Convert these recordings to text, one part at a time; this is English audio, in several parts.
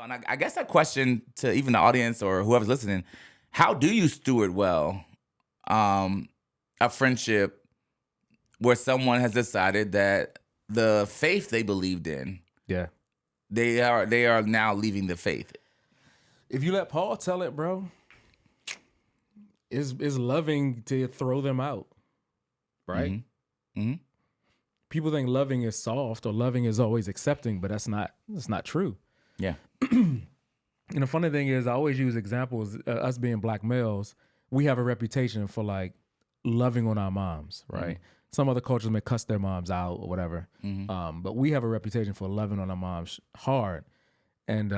Well, and I guess that question to even the audience or whoever's listening, how do you steward well a friendship where someone has decided that the faith they believed in, Yeah. they are now leaving the faith? If you let Paul tell it, bro, is loving to throw them out, right? Mm-hmm. People think loving is soft or loving is always accepting, but that's not true. Yeah. And the funny thing is, I always use examples. Us being black males, we have a reputation for like loving on our moms, right? Some other cultures may cuss their moms out or whatever, but we have a reputation for loving on our moms hard. And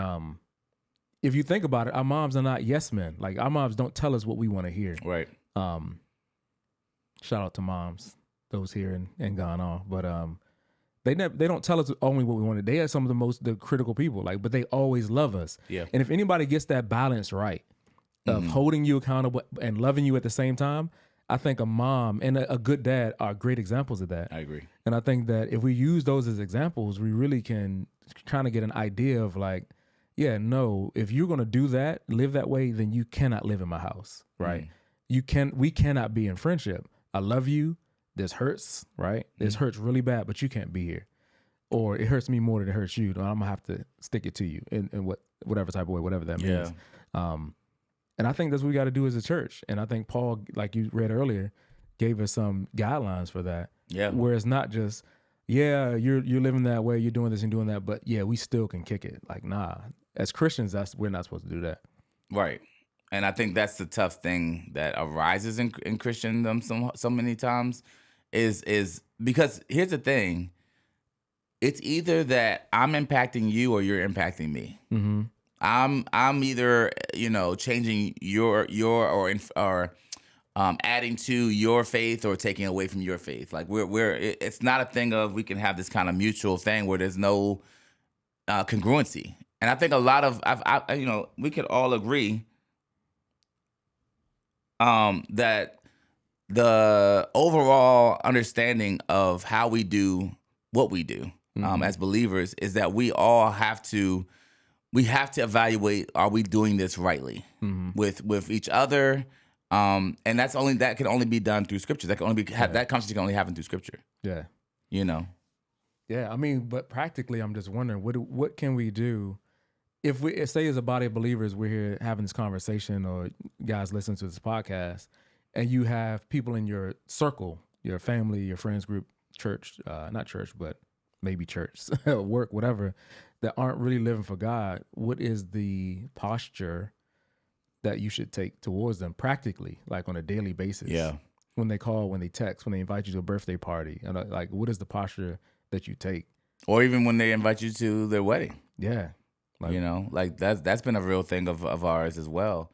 if you think about it, our moms are not yes men. Like our moms don't tell us what we want to hear. Right. Shout out to moms, those here and gone on, but they don't tell us only what we wanted. They are some of the critical people, like, but they always love us. Yeah. And if anybody gets that balance right of holding you accountable and loving you at the same time, I think a mom and a good dad are great examples of that. I agree. And I think that if we use those as examples, we really can kind of get an idea of like, yeah, no, if you're going to do that, live that way, then you cannot live in my house, right? We cannot be in friendship. I love you. This hurts, right? This hurts really bad, but you can't be here. Or it hurts me more than it hurts you. I'm going to have to stick it to you in whatever type of way, whatever that means. And I think that's what we got to do as a church. And I think Paul, like you read earlier, gave us some guidelines for that. Yeah. Where it's not just, yeah, you're living that way, you're doing this and doing that, but yeah, we still can kick it. Like, nah. As Christians, we're not supposed to do that. Right. And I think that's the tough thing that arises in Christendom so many times is because here's the thing. It's either that I'm impacting you or you're impacting me. Mm-hmm. I'm either, changing your or adding to your faith or taking away from your faith. Like it's not a thing of we can have this kind of mutual thing where there's no congruency. And I think a lot of we could all agree that the overall understanding of how we do what we do as believers is that we all have to evaluate, are we doing this rightly with each other? And that can only be done through scripture. That can only be that conversation can only happen through scripture. Yeah. Yeah, I mean, but practically, I'm just wondering, what can we do if we say as a body of believers, we're here having this conversation, or guys listen to this podcast, and you have people in your circle, your family, your friends group, church, not church, but maybe church, work, whatever, that aren't really living for God. What is the posture that you should take towards them practically, like on a daily basis? Yeah. When they call, when they text, when they invite you to a birthday party, and like, what is the posture that you take? Or even when they invite you to their wedding. Yeah. Like that's been a real thing of ours as well.